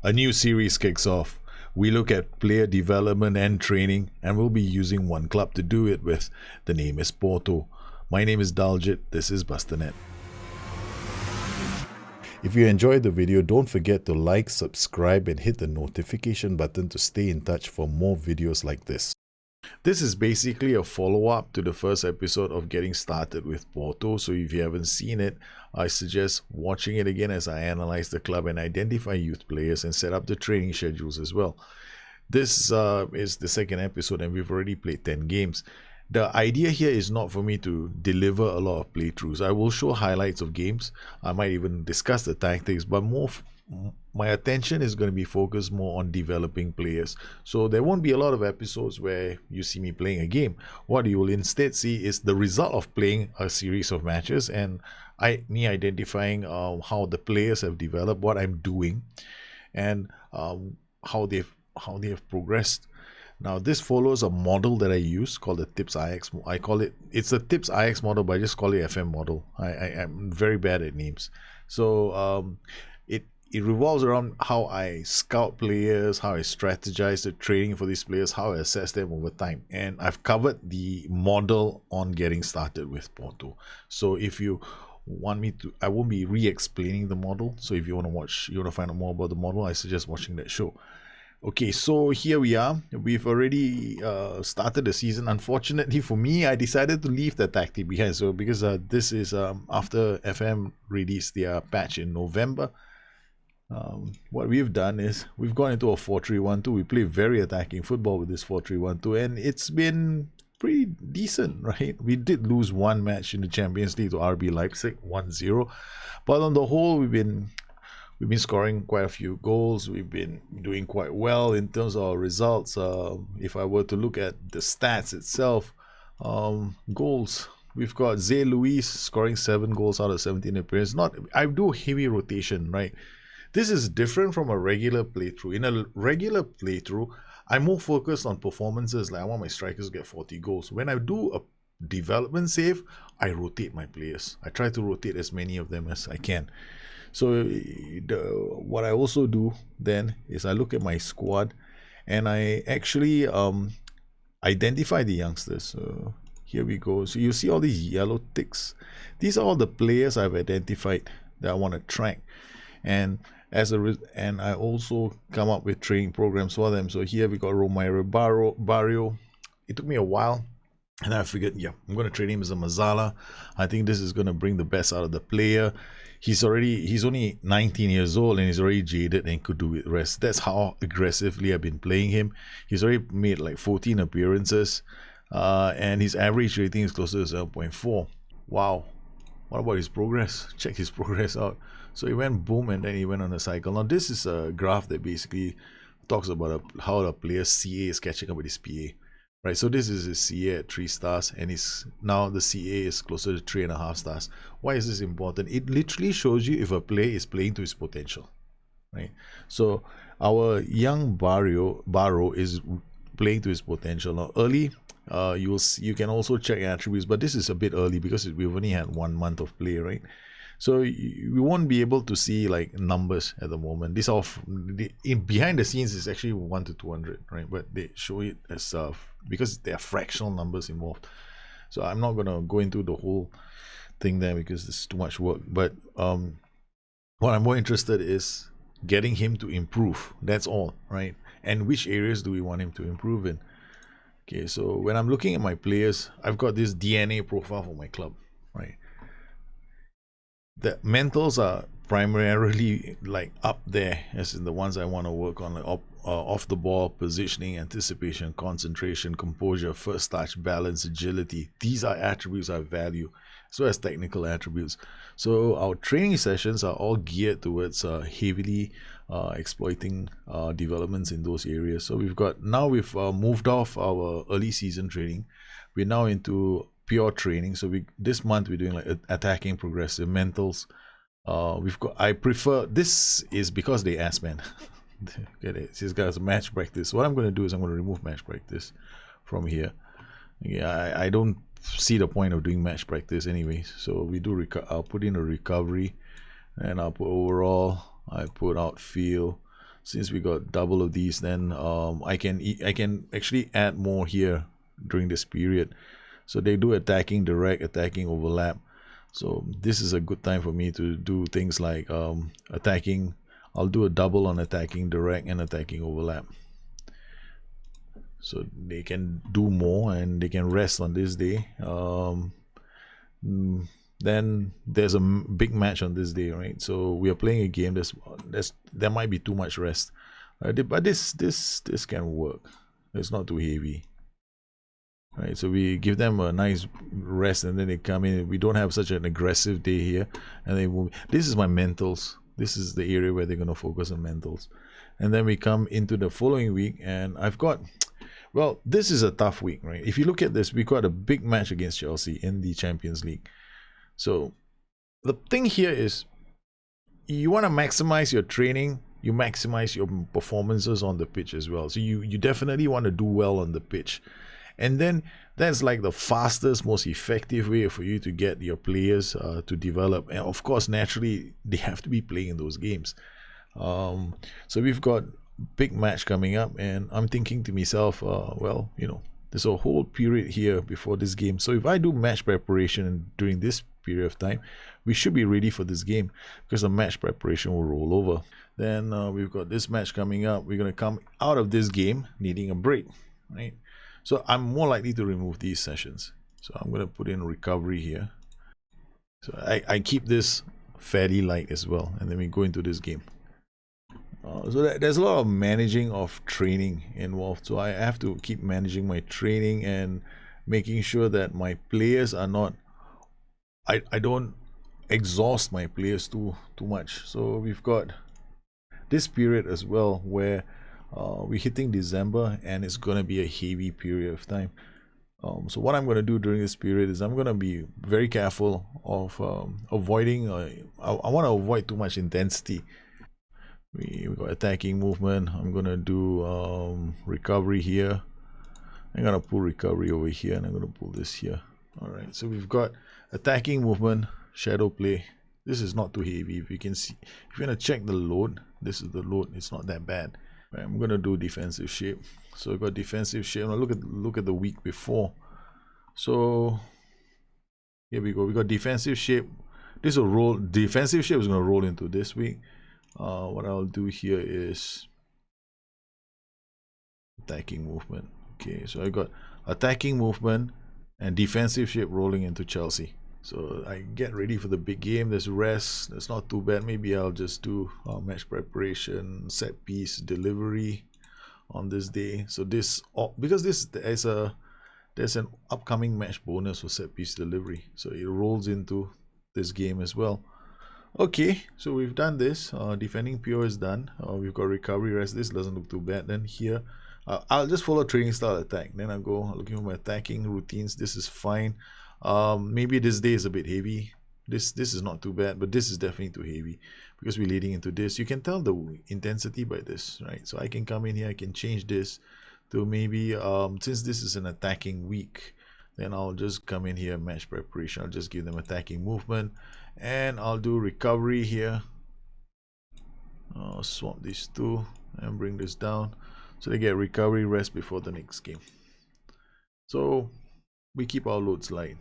A new series kicks off. We look at player development and training, and we'll be using one club to do it with. The name is Porto. My name is Daljit. This is Bustthenet. If you enjoyed the video, don't forget to like, subscribe, and hit the notification button to stay in touch for more videos like this. This is basically a follow-up to the first episode of Getting Started with Porto, so if you haven't seen it, I suggest watching it again as I analyze the club and identify youth players and set up the training schedules as well. This is the second episode and we've already played 10 games. The idea here is not for me to deliver a lot of playthroughs. I will show highlights of games. I might even discuss the tactics, but my attention is going to be focused more on developing players. So there won't be a lot of episodes where you see me playing a game. What you will instead see is the result of playing a series of matches and me identifying how the players have developed, what I'm doing, and how they have progressed. Now this follows a model that I use called the Tips IX. It's a Tips IX model, but I just call it FM model. I'm very bad at names. So it revolves around how I scout players, how I strategize the training for these players, how I assess them over time. And I've covered the model on Getting Started with Porto. So if you want me to, I won't be re-explaining the model. So if you want to find out more about the model, I suggest watching that show. Okay, so here we are. We've already started the season. Unfortunately for me, I decided to leave the tactic behind. So because this is after FM released their patch in November, what we've done is we've gone into a 4-3-1-2. We play very attacking football with this 4-3-1-2, and it's been pretty decent, right? We did lose one match in the Champions League to RB Leipzig 1-0, but on the whole, we've been scoring quite a few goals. We've been doing quite well in terms of our results. If I were to look at the stats itself, goals, we've got Zé Luis scoring 7 goals out of 17 appearances. I do heavy rotation, right? This is different from a regular playthrough. In a regular playthrough, I'm more focused on performances. Like I want my strikers to get 40 goals. When I do a development save, I rotate my players. I try to rotate as many of them as I can. So what I also do then is I look at my squad and I actually identify the youngsters. So here we go. So you see all these yellow ticks. These are all the players I've identified that I want to track, and I also come up with training programs for them. So here we got Romero Barrio. It took me a while, and I figured, yeah, I'm going to train him as a Mazala. I think this is going to bring the best out of the player. He's only 19 years old and he's already jaded and could do with rest. That's how aggressively I've been playing him. He's already made like 14 appearances, and his average rating is closer to 7.4. Wow. What about his progress? Check his progress out. So he went boom and then he went on a cycle. Now this is a graph that basically talks about how the player's CA is catching up with his PA. Right, so this is his CA at 3 stars, and now the CA is closer to 3.5 stars. Why is this important? It literally shows you if a player is playing to his potential, right? So our young Barrow is playing to his potential. Now early, you can also check attributes, but this is a bit early because we've only had 1 month of play, right? So we won't be able to see like numbers at the moment. This behind the scenes is actually 1 to 200, right? But they show it as because there are fractional numbers involved. So I'm not gonna go into the whole thing there because it's too much work. But what I'm more interested is getting him to improve. That's all, right? And which areas do we want him to improve in? Okay, so when I'm looking at my players, I've got this DNA profile for my club, right? The mentals are primarily like up there as in the ones I want to work on, like off the ball, positioning, anticipation, concentration, composure, first touch, balance, agility. These are attributes I value, as well as technical attributes. So our training sessions are all geared towards heavily exploiting developments in those areas. So we've moved off our early season training. We're now into pure training. So this month we're doing like attacking, progressive, mentals. I prefer, this is because they asked, man. Get it? These guys match practice. What I'm going to do is I'm going to remove match practice from here. Yeah, I don't see the point of doing match practice anyway. So we do. I'll put in a recovery, and I'll put overall. I put outfield. since we got double of these, then I can actually add more here during this period. So they do attacking direct, attacking overlap. So this is a good time for me to do things like attacking. I'll do a double on attacking direct and attacking overlap. So they can do more and they can rest on this day. Then there's a big match on this day, right? So we are playing a game. There might be too much rest, but this can work. It's not too heavy, right? So we give them a nice rest, and then they come in. We don't have such an aggressive day here, and they move. This is my mentals. This is the area where they're going to focus on mentals, and then we come into the following week, and I've got. Well, this is a tough week, right? If you look at this, we got a big match against Chelsea in the Champions League. So the thing here is you want to maximize your training, you maximize your performances on the pitch as well. So you definitely want to do well on the pitch. And then that's like the fastest, most effective way for you to get your players to develop. And of course, naturally, they have to be playing in those games. So we've got big match coming up, and I'm thinking to myself, well, you know, there's a whole period here before this game. So if I do match preparation during this period of time, we should be ready for this game because the match preparation will roll over. Then we've got this match coming up. We're going to come out of this game needing a break, right? So I'm more likely to remove these sessions. So I'm going to put in recovery here. So I keep this fairly light as well, and then we go into this game. So there's a lot of managing of training involved. So I have to keep managing my training and making sure that my players are not, I don't exhaust my players too much. So we've got this period as well where we're hitting December, and it's going to be a heavy period of time. So what I'm going to do during this period is I'm going to be very careful of avoiding, I want to avoid too much intensity. We got attacking movement. I'm gonna do recovery here. I'm gonna pull recovery over here, and I'm gonna pull this here. All right, so we've got attacking movement, shadow play. This is not too heavy. If you can see, if you're gonna check the load, this is the load. It's not that bad. Right, I'm gonna do defensive shape. So we've got defensive shape. Now look at the week before. So here we go. We got defensive shape. This will roll. Defensive shape is gonna roll into this week. What I'll do here is attacking movement. Okay, so I got attacking movement and defensive shape rolling into Chelsea. So I get ready for the big game. There's rest. That's not too bad. Maybe I'll just do match preparation, set piece, delivery on this day. So this, because there's an upcoming match bonus for set piece delivery. So it rolls into this game as well. Okay, so we've done this. Defending pure is done. We've got recovery rest. This doesn't look too bad. Then here, I'll just follow training style attack. Then I'll go looking for my attacking routines. This is fine. Maybe this day is a bit heavy. This is not too bad, but this is definitely too heavy because we're leading into this. You can tell the intensity by this, right? So I can come in here. I can change this to maybe since this is an attacking week, then I'll just come in here, match preparation. I'll just give them attacking movement, and I'll do recovery here. I'll swap these two and bring this down so they get recovery rest before the next game. So we keep our loads light.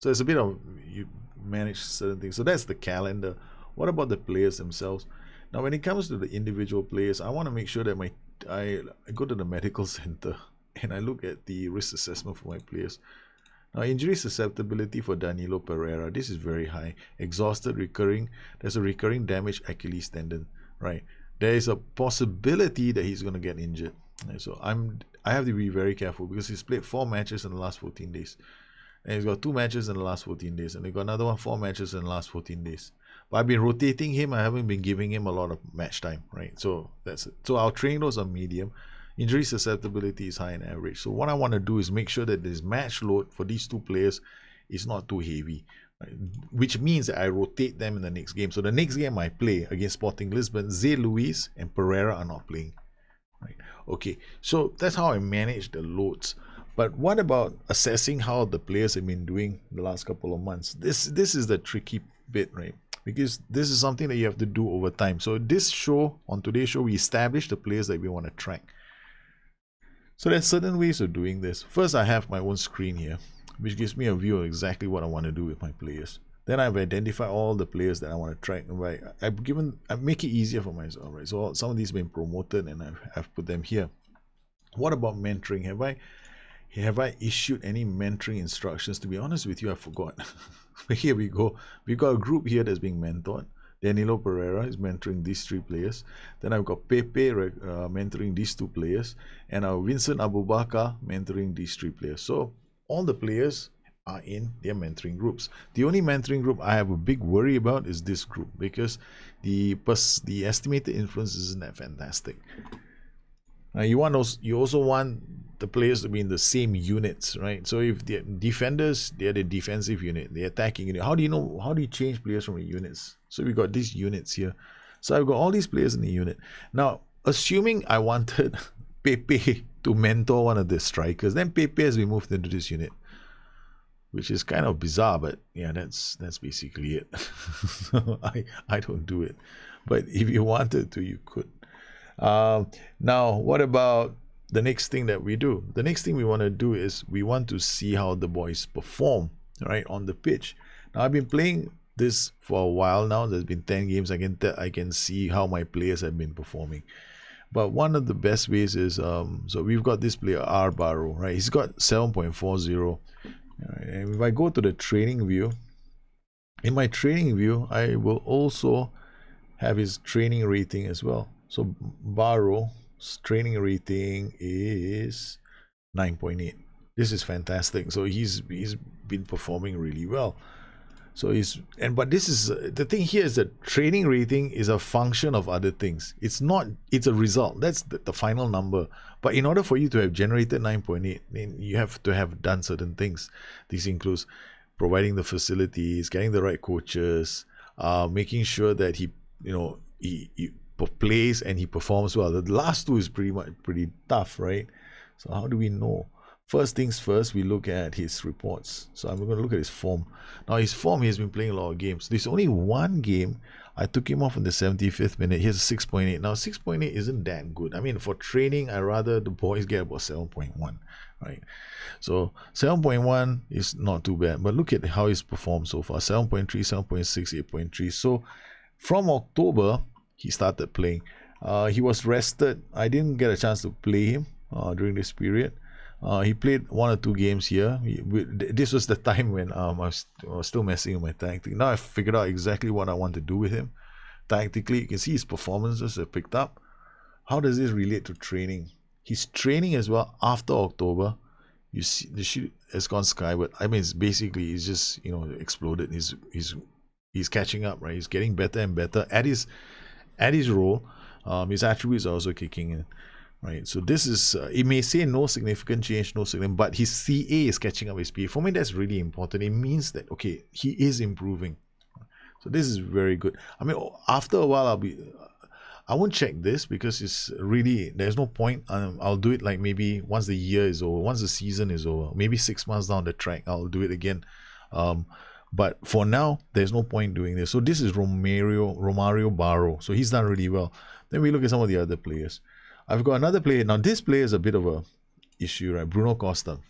So it's a bit of, you manage certain things. So that's the calendar. What about the players themselves? Now when it comes to the individual players, I want to make sure that I go to the medical center and I look at the risk assessment for my players. Now, injury susceptibility for Danilo Pereira, this is very high. Exhausted, recurring. There's a recurring damaged Achilles tendon, right? There is a possibility that he's going to get injured. Right? So I have to be very careful because he's played 4 matches in the last 14 days. And he's got 2 matches in the last 14 days. And they got another 4 matches in the last 14 days. But I've been rotating him. I haven't been giving him a lot of match time, right? So that's it. So our training loads are medium. Injury susceptibility is high and average. So what I want to do is make sure that this match load for these 2 players is not too heavy, right? Which means that I rotate them in the next game. So the next game I play against Sporting Lisbon, Zé Luis and Pereira are not playing, right? Okay, so that's how I manage the loads. But what about assessing how the players have been doing the last couple of months? This is the tricky bit, right? because this is something that you have to do over time. So this show, on today's show, we establish the players that we want to track. So there's certain ways of doing this. First, I have my own screen here, which gives me a view of exactly what I want to do with my players. Then I've identified all the players that I want to track. Right, I make it easier for myself. Right, so some of these have been promoted, and I've put them here. What about mentoring? Have I issued any mentoring instructions? To be honest with you, I forgot. But here we go. We've got a group here that's being mentored. Danilo Pereira is mentoring these 3 players. Then I've got Pepe mentoring these 2 players. And Vincent Abubakar mentoring these 3 players. So all the players are in their mentoring groups. The only mentoring group I have a big worry about is this group, because the estimated influence isn't that fantastic. Now you also want the players to be in the same units, right? So if they're defenders, they're the defensive unit, the attacking unit. How do you change players from the units? So we got these units here. So I've got all these players in the unit. Now, assuming I wanted Pepe to mentor one of the strikers, then Pepe has been moved into this unit, which is kind of bizarre, but yeah, that's basically it. So I don't do it, but if you wanted to, you could. Now, what about the next thing that we do? The next thing we want to do is we want to see how the boys perform, right, on the pitch. Now, I've been playing this for a while now. There's been 10 games. I can see how my players have been performing. But one of the best ways is so we've got this player R Barrow, right? He's got 7.40. Right, and if I go to the training view, in my training view, I will also have his training rating as well. So Barrow's training rating is 9.8. This is fantastic. So he's been performing really well. So but this is the thing here is that training rating is a function of other things. It's a result. That's the final number. But in order for you to have generated 9.8, then you have to have done certain things. This includes providing the facilities, getting the right coaches, making sure that he plays and he performs well. The last 2 is pretty tough, right? So how do we know? First things first, we look at his reports. So I'm going to look at his form. Now, his form, he has been playing a lot of games. There's only one game I took him off in the 75th minute. He has a 6.8. Now, 6.8 isn't that good. I mean, for training, I rather the boys get about 7.1, right? So 7.1 is not too bad. But look at how he's performed so far. 7.3, 7.6, 8.3. So from October, he started playing. He was rested. I didn't get a chance to play him during this period. He played 1 or 2 games here. This was the time when I was still messing with my tactic. Now I figured out exactly what I want to do with him. Tactically, you can see his performances have picked up. How does this relate to training? His training as well after October, you see the shit has gone skyward. I mean, he's just exploded. He's catching up, right? He's getting better and better at his role. His attributes are also kicking in. Right, so this is, it may say no significant change, but his CA is catching up his PA. For me, that's really important. It means that, okay, he is improving. So this is very good. I mean, after a while, I won't check this because it's really, there's no point. I'll do it like maybe once the year is over, once the season is over, maybe 6 months down the track, I'll do it again. But for now, there's no point doing this. So this is Romario Barrow. So he's done really well. Then we look at some of the other players. I've got another player. Now, this player is a bit of a issue, right? Bruno Costa.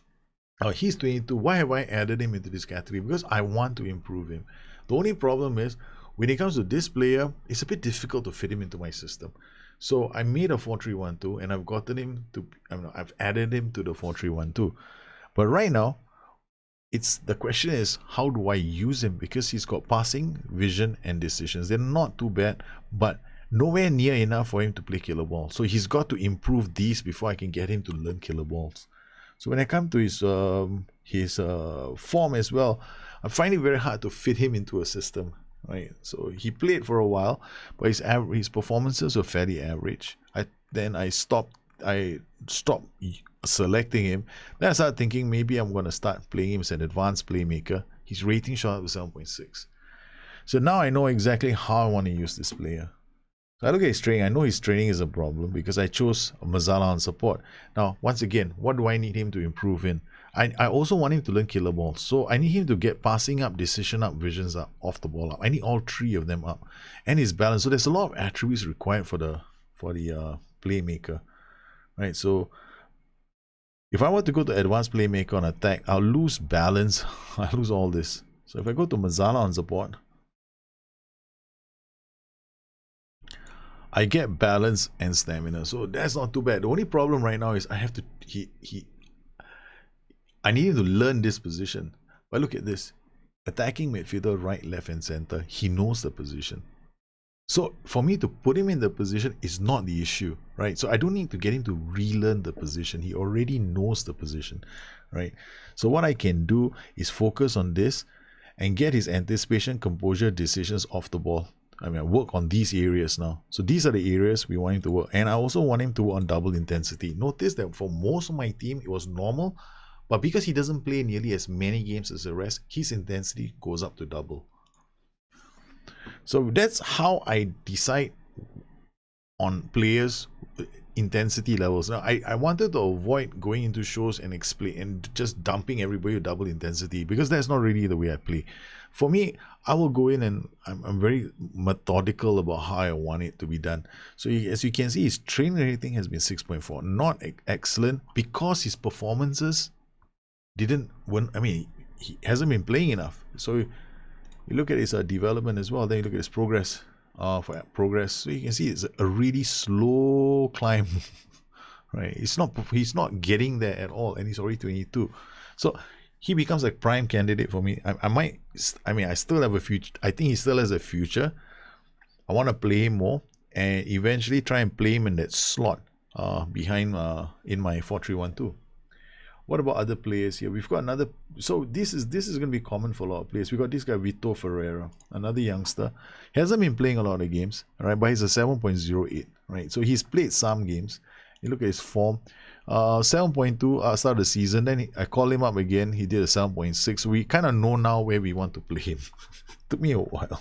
He's 22. Why have I added him into this category? Because I want to improve him. The only problem is, when it comes to this player, it's a bit difficult to fit him into my system. So I made a 4-3-1-2, and I've gotten him to, I've added him to the 4-3-1-2. But right now, the question is, how do I use him? Because he's got passing, vision, and decisions. They're not too bad, but nowhere near enough for him to play killer balls. So he's got to improve these before I can get him to learn killer balls. So when I come to his form as well, I find it very hard to fit him into a system, right? So he played for a while, but his performances were fairly average. I stopped selecting him. Then I started thinking maybe I'm going to start playing him as an advanced playmaker. His rating shot up to 7.6. So now I know exactly how I want to use this player. So I look at his training. I know his training is a problem because I chose Mazzala on support. Now, once again, what do I need him to improve in? I also want him to learn killer balls. So I need him to get passing up, decision up, visions up, off the ball up. I need all three of them up. And his balance. So there's a lot of attributes required for the playmaker. Right? So if I were to go to advanced playmaker on attack, I'll lose balance. I'll lose all this. So if I go to Mazala on support, I get balance and stamina. So that's not too bad. The only problem right now is I have to I need him to learn this position. But look at this. Attacking midfielder, right, left, and center. He knows the position. So for me to put him in the position is not the issue, right? So I don't need to get him to relearn the position. He already knows the position, right? So what I can do is focus on this and get his anticipation, composure, decisions off the ball. I mean, I work on these areas now. So these are the areas we want him to work. And I also want him to work on double intensity. Notice that for most of my team, it was normal. But because he doesn't play nearly as many games as the rest, his intensity goes up to double. So that's how I decide on players' intensity levels. Now, I wanted to avoid going into shows and explain and just dumping everybody with double intensity, because that's not really the way I play. For me, I will go in and I'm very methodical about how I want it to be done. So as you can see, his training rating has been 6.4. Not excellent, because his performances didn't win. I mean, he hasn't been playing enough. So you look at his development as well. Then you look at his progress. For progress, so you can see it's a really slow climb, right? He's not getting there at all, and he's already 22. So he becomes a prime candidate for me. I still have a future. I think he still has a future. I want to play him more and eventually try and play him in that slot behind in my 4-3-1-2. What about other players here? We've got another. So this is going to be common for a lot of players. We got this guy Vitor Ferreira, another youngster. He hasn't been playing a lot of games, right? But he's a 7.08, right? So he's played some games. You look at his form. 7.2 start of the season. Then I call him up again. He did a 7.6. We kind of know now where we want to play him. Took me a while.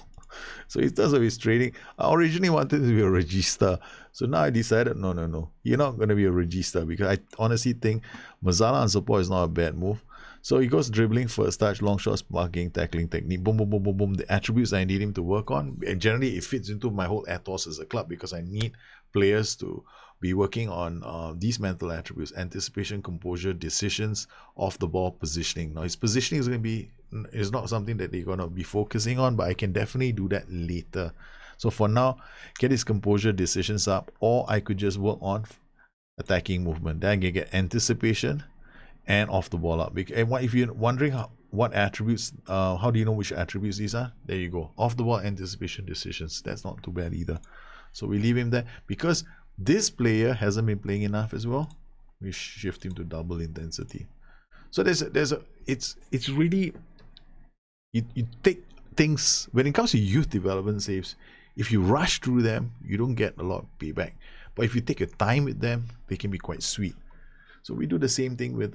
So in terms of his training, I originally wanted to be a regista. So now I decided, no, you're not going to be a regista, because I honestly think Mazala on support is not a bad move. So he goes dribbling, first touch, long shots, marking, tackling technique, boom, boom, boom, boom, boom. The attributes I need him to work on. And generally, it fits into my whole ethos as a club, because I need players to be working on these mental attributes: anticipation, composure, decisions, off the ball, positioning. Now his positioning is not something that they're going to be focusing on, but I can definitely do that later. So for now, get his composure, decisions up, or I could just work on attacking movement. Then I can get anticipation and off the ball up. And if you're wondering what attributes, how do you know which attributes these are? There you go. Off the ball, anticipation, decisions. That's not too bad either. So we leave him there, because this player hasn't been playing enough as well. We shift him to double intensity. So it's really, you take things, when it comes to youth development saves, if you rush through them, you don't get a lot of payback. But if you take your time with them, they can be quite sweet. So we do the same thing with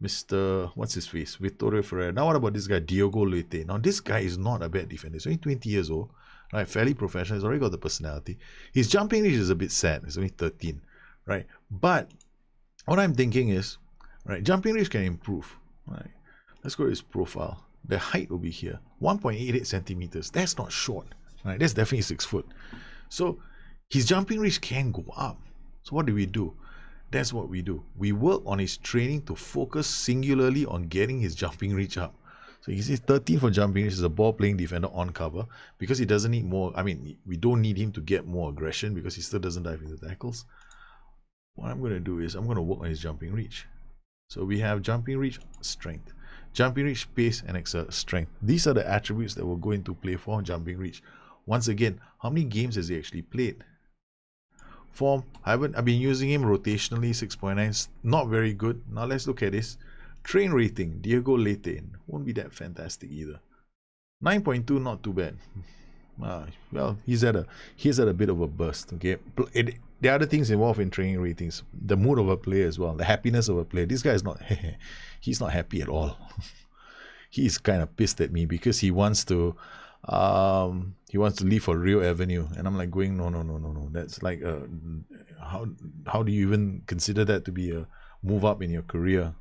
Mr. What's his face? Vitor Ferreira. Now what about this guy, Diogo Leite? Now this guy is not a bad defender. He's only 20 years old. Right, fairly professional. He's already got the personality. His jumping reach is a bit sad. It's only 13, right? But what I'm thinking is, right, jumping reach can improve. Right, let's go to his profile. The height will be here, 1.88 centimeters. That's not short, right? That's definitely 6 foot. So his jumping reach can go up. So what do? That's what we do. We work on his training to focus singularly on getting his jumping reach up. So you see 13 for jumping, which is a ball-playing defender on cover, because he doesn't need more. I mean, we don't need him to get more aggression, because he still doesn't dive into tackles. What I'm going to do is I'm going to work on his jumping reach. So we have jumping reach, strength. Jumping reach, pace, and strength. These are the attributes that will go into play for jumping reach. Once again, how many games has he actually played? Form, I've been using him rotationally, 6.9. Not very good. Now let's look at this. Train rating, Diogo Leite, won't be that fantastic either. 9.2, not too bad. Well, he's at a bit of a burst. Okay, the other things involved in training ratings, the mood of a player as well, the happiness of a player. This guy is not, he's not happy at all. He's kind of pissed at me because he wants to leave for Rio Avenue, and I'm like going, no. That's like how do you even consider that to be a move up in your career?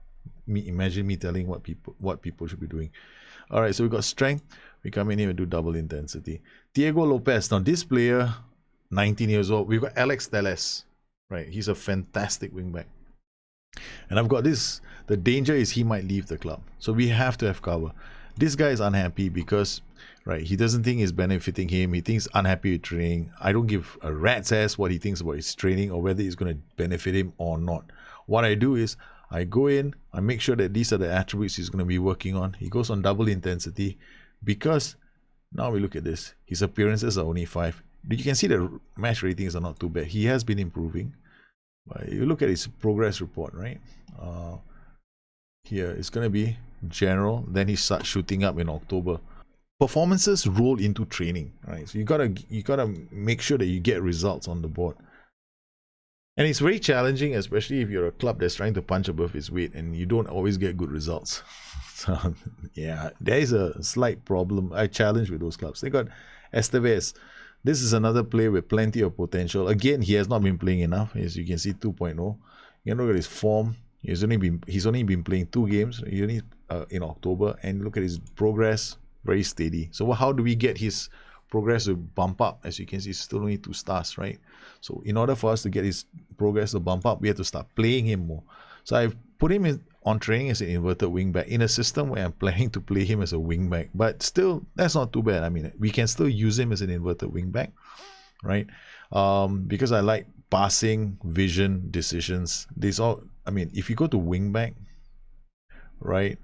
imagine me telling what people should be doing. All right, so we got strength. We come in here and do double intensity. Diego Lopez. Now this player, 19 years old. We've got Alex Telles. Right, he's a fantastic wingback. And I've got this. The danger is he might leave the club, so we have to have cover. This guy is unhappy because, right, he doesn't think it's benefiting him. He thinks unhappy with training. I don't give a rat's ass what he thinks about his training or whether it's going to benefit him or not. What I do is I go in, I make sure that these are the attributes he's going to be working on. He goes on double intensity because now we look at this. His appearances are only 5. You can see the match ratings are not too bad. He has been improving. But you look at his progress report, right? Here it's going to be general. Then he starts shooting up in October. Performances roll into training, right? So you gotta make sure that you get results on the board. And it's very challenging, especially if you're a club that's trying to punch above its weight and you don't always get good results. So yeah, there is a slight problem. I challenge with those clubs. They got Estevez. This is another player with plenty of potential. Again, he has not been playing enough. As you can see, 2.0. You can look at his form. He's only been playing 2 games. He only in October, and look at his progress, very steady. So how do we get his progress to bump up? As you can see, still only 2 stars, right? So in order for us to get his progress to bump up, we have to start playing him more. So I've put him on training as an inverted wingback in a system where I'm planning to play him as a wingback. But still, that's not too bad. I mean, we can still use him as an inverted wingback, right? Because I like passing, vision, decisions. These all. I mean, if you go to wingback, right?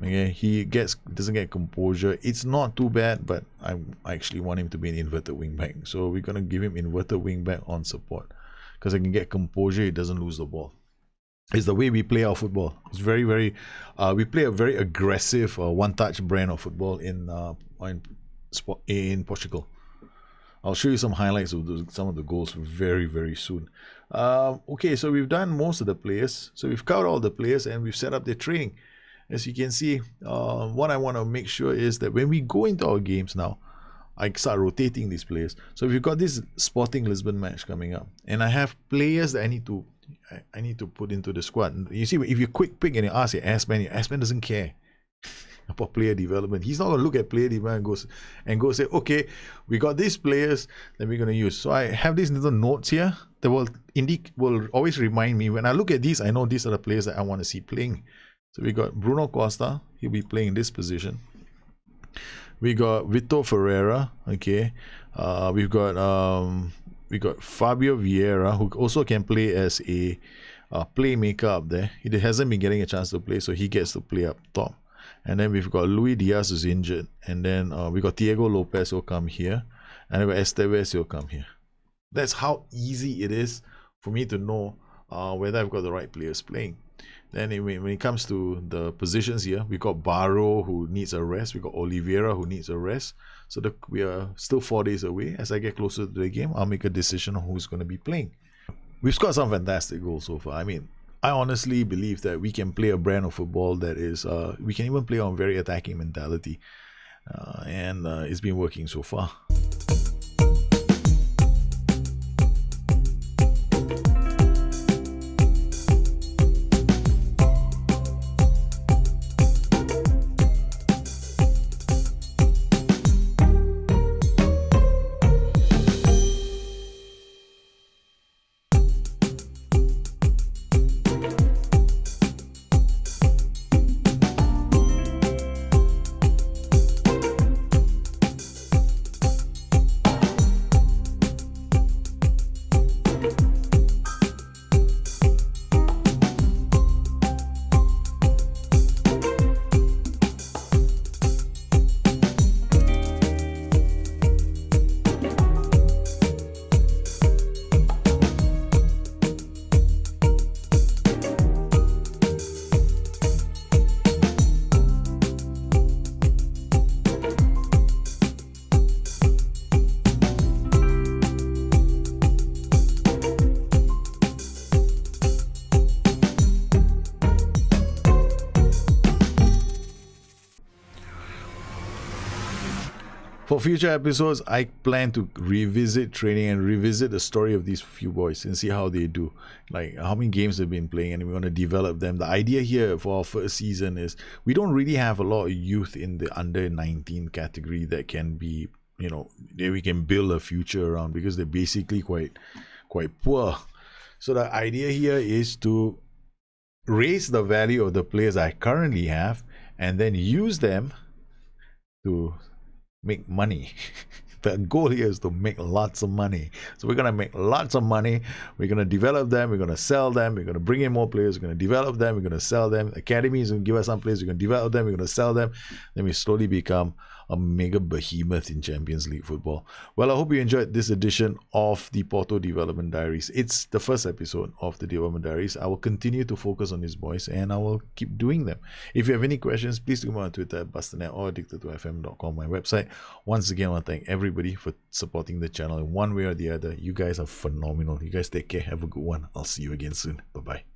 Okay, he doesn't get composure. It's not too bad, but I actually want him to be an inverted wingback. So we're gonna give him inverted wingback on support because I can get composure. He doesn't lose the ball. It's the way we play our football. It's very, very. We play a very aggressive one-touch brand of football in Portugal. I'll show you some highlights of some of the goals very, very soon. Okay, so we've done most of the players. So we've covered all the players and we've set up their training. As you can see, what I want to make sure is that when we go into our games now, I start rotating these players. So if you've got this Sporting Lisbon match coming up, and I have players that I need to put into the squad. You see, if you quick pick and you ask your S-Man doesn't care about player development. He's not going to look at player development and go say, okay, we got these players that we're going to use. So I have these little notes here that will always remind me. When I look at these, I know these are the players that I want to see playing. So we got Bruno Costa. He'll be playing in this position. We got Vitor Ferreira. Okay. We got Fabio Vieira, who also can play as a playmaker up there. He hasn't been getting a chance to play, so he gets to play up top. And then we've got Luis Diaz who's injured. And then we got Diego Lopez who'll come here. And we got Estevez who'll come here. That's how easy it is for me to know whether I've got the right players playing. Then when it comes to the positions here, we got Barro who needs a rest. We got Oliveira who needs a rest. So we are still 4 days away. As I get closer to the game, I'll make a decision on who's going to be playing. We've scored some fantastic goals so far. I mean, I honestly believe that we can play a brand of football that is, we can even play on very attacking mentality. And it's been working so far. For future episodes, I plan to revisit training and revisit the story of these few boys and see how they do, like how many games they've been playing, and we want to develop them. The idea here for our first season is we don't really have a lot of youth in the under 19 category that can be, that we can build a future around, because they're basically quite poor. So the idea here is to raise the value of the players I currently have and then use them to make money. The goal here is to make lots of money. So we're going to make lots of money. We're going to develop them. We're going to sell them. We're going to bring in more players. We're going to develop them. We're going to sell them. Academy is going to give us some players. We're going to develop them. We're going to sell them. Then we slowly become a mega behemoth in Champions League football. Well, I hope you enjoyed this edition of the Porto Development Diaries. It's the first episode of the Development Diaries. I will continue to focus on these boys and I will keep doing them. If you have any questions, please do come on Twitter at Bustthenet or addicted2fm.com, my website. Once again, I want to thank everybody for supporting the channel in one way or the other. You guys are phenomenal. You guys take care. Have a good one. I'll see you again soon. Bye-bye.